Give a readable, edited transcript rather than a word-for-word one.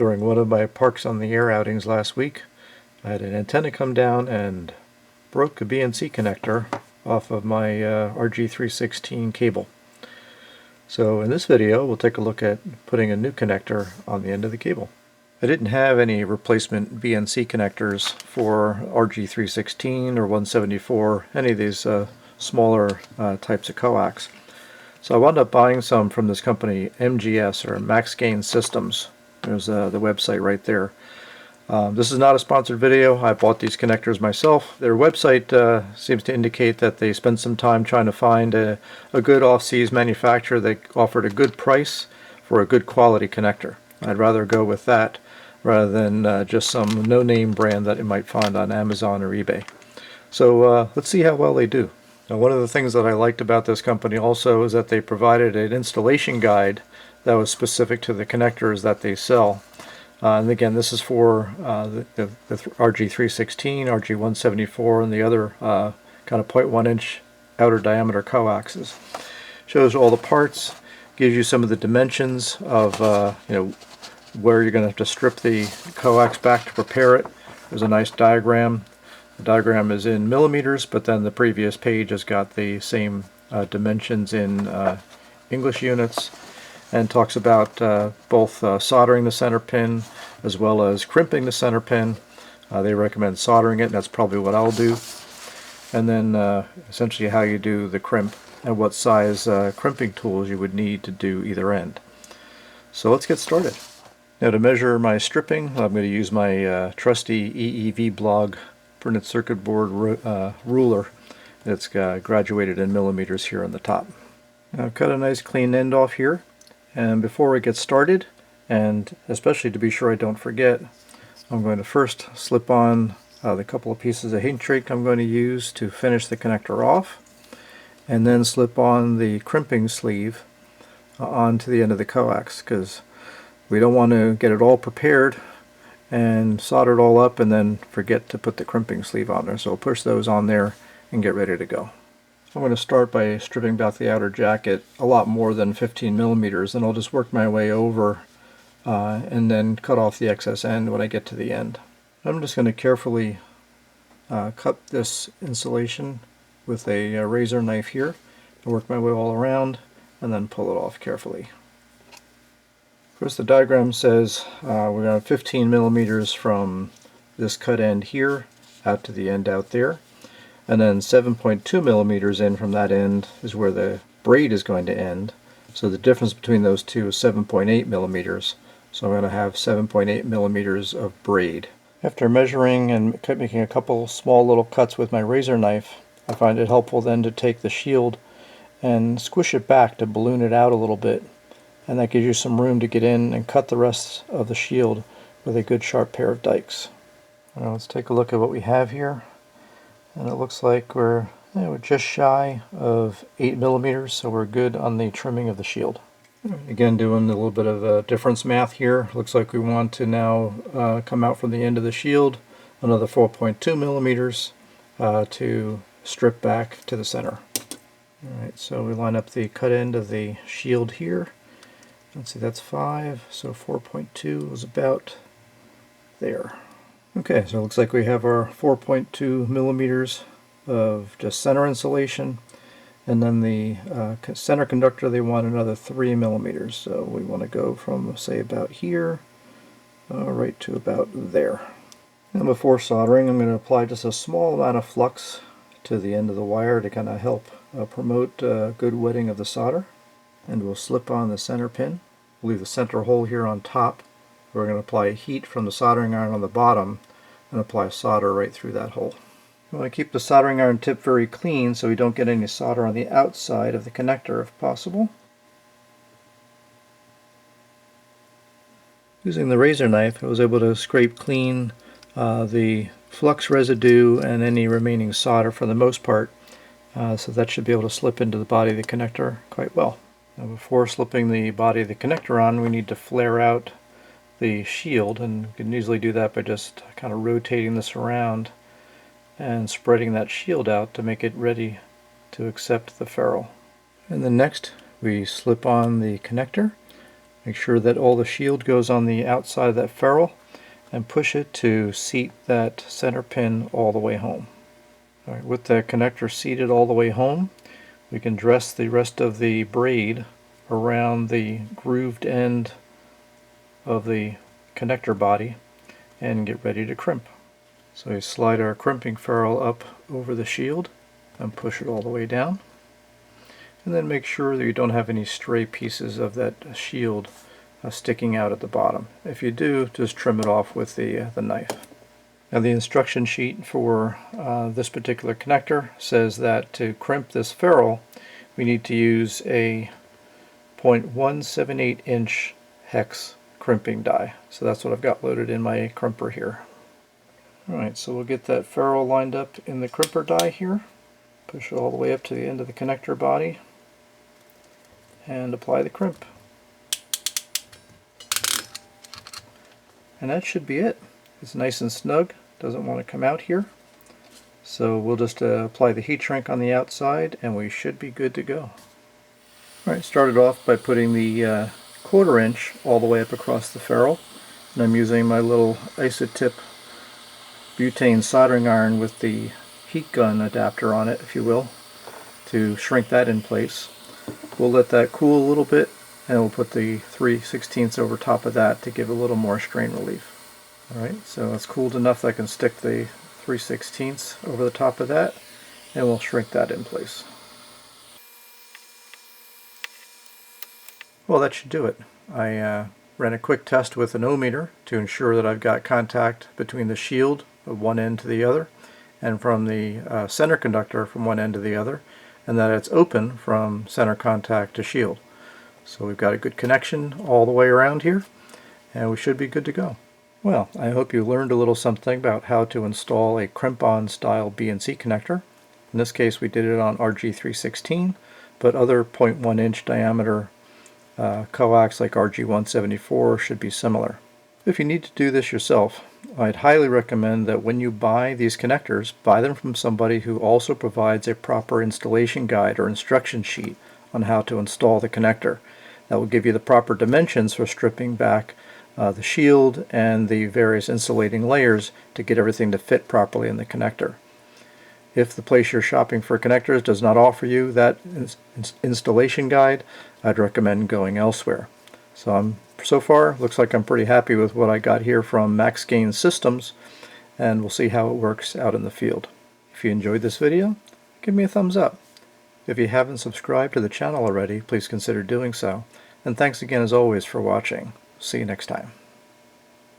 During one of my Parks on the Air outings last week, I had an antenna come down and broke a BNC connector off of my RG-316 cable. So in this video we'll take a look at putting a new connector on the end of the cable. I didn't have any replacement BNC connectors for RG-316 or 174, any of these smaller types of coax. So I wound up buying some from this company, MGS, or Max Gain Systems. There's the website right there. This is not a sponsored video. I bought these connectors myself. Their website seems to indicate that they spent some time trying to find a good off-seas manufacturer that offered a good price for a good quality connector. I'd rather go with that rather than just some no-name brand that you might find on Amazon or eBay. So let's see how well they do. Now, one of the things that I liked about this company also is that they provided an installation guide that was specific to the connectors that they sell. And again, this is for the RG-316, RG-174, and the other kind of 0.1 inch outer diameter coaxes. Shows all the parts, gives you some of the dimensions of where you're going to have to strip the coax back to prepare it. There's a nice diagram. The diagram is in millimeters, but then the previous page has got the same dimensions in English units, and talks about both soldering the center pin as well as crimping the center pin. They recommend soldering it, and that's probably what I'll do. And then essentially how you do the crimp and what size crimping tools you would need to do either end. So let's get started. Now, to measure my stripping, I'm going to use my trusty EEV blog printed circuit board ruler. It's graduated in millimeters here on the top. Now, I've cut a nice clean end off here. And before we get started, and especially to be sure I don't forget, I'm going to first slip on the couple of pieces of heat shrink I'm going to use to finish the connector off, and then slip on the crimping sleeve onto the end of the coax, because we don't want to get it all prepared and solder it all up and then forget to put the crimping sleeve on there. So I'll push those on there and get ready to go. I'm going to start by stripping back the outer jacket a lot more than 15 millimeters, and I'll just work my way over and then cut off the excess end when I get to the end. I'm just going to carefully cut this insulation with a razor knife here and work my way all around and then pull it off carefully. Of course, the diagram says we're going 15 millimeters from this cut end here out to the end out there. And then 7.2 millimeters in from that end is where the braid is going to end. So the difference between those two is 7.8 millimeters. So I'm going to have 7.8 millimeters of braid. After measuring and making a couple small little cuts with my razor knife, I find it helpful then to take the shield and squish it back to balloon it out a little bit. And that gives you some room to get in and cut the rest of the shield with a good sharp pair of dikes. Now let's take a look at what we have here. And it looks like we're just shy of 8 millimeters, so we're good on the trimming of the shield. Again, doing a little bit of difference math here. Looks like we want to now come out from the end of the shield another 4.2 millimeters to strip back to the center. Alright, so we line up the cut end of the shield here. Let's see, that's 5, so 4.2 is about there. Okay, so it looks like we have our 4.2 millimeters of just center insulation, and then the center conductor, they want another 3 millimeters. So we want to go from, say, about here right to about there. And before soldering, I'm going to apply just a small amount of flux to the end of the wire to kind of help promote good wetting of the solder. And we'll slip on the center pin. We'll leave the center hole here on top. We're going to apply heat from the soldering iron on the bottom and apply solder right through that hole. We want to keep the soldering iron tip very clean so we don't get any solder on the outside of the connector if possible. Using the razor knife, I was able to scrape clean the flux residue and any remaining solder for the most part, so that should be able to slip into the body of the connector quite well. Now, before slipping the body of the connector on, we need to flare out the shield, and you can easily do that by just kind of rotating this around and spreading that shield out to make it ready to accept the ferrule. And then next we slip on the connector Make sure that all the shield goes on the outside of that ferrule and push it to seat that center pin all the way home. All right, with the connector seated all the way home, we can dress the rest of the braid around the grooved end of the connector body and get ready to crimp. So we slide our crimping ferrule up over the shield and push it all the way down. And then make sure that you don't have any stray pieces of that shield sticking out at the bottom. If you do, just trim it off with the knife. Now the instruction sheet for this particular connector says that to crimp this ferrule, we need to use a 0.178 inch hex crimping die. So that's what I've got loaded in my crimper here. Alright, so we'll get that ferrule lined up in the crimper die here. Push it all the way up to the end of the connector body and apply the crimp. And that should be it. It's nice and snug, doesn't want to come out here. So we'll just apply the heat shrink on the outside and we should be good to go. Alright, started off by putting the 1/4 inch all the way up across the ferrule. And I'm using my little isotip butane soldering iron with the heat gun adapter on it, if you will, to shrink that in place. We'll let that cool a little bit and we'll put the 3/16 over top of that to give a little more strain relief. Alright, so it's cooled enough that I can stick the 3/16 over the top of that and we'll shrink that in place. Well, that should do it. I ran a quick test with an ohmmeter to ensure that I've got contact between the shield of one end to the other and from the center conductor from one end to the other, and that it's open from center contact to shield. So we've got a good connection all the way around here and we should be good to go. Well, I hope you learned a little something about how to install a crimp-on style BNC connector. In this case we did it on RG-316, but other 0.1 inch diameter coax like RG-174 should be similar. If you need to do this yourself, I'd highly recommend that when you buy these connectors, buy them from somebody who also provides a proper installation guide or instruction sheet on how to install the connector. That will give you the proper dimensions for stripping back the shield and the various insulating layers to get everything to fit properly in the connector. If the place you're shopping for connectors does not offer you that installation guide, I'd recommend going elsewhere. So far, looks like I'm pretty happy with what I got here from Max Gain Systems, and we'll see how it works out in the field. If you enjoyed this video, give me a thumbs up. If you haven't subscribed to the channel already, please consider doing so. And thanks again as always for watching. See you next time.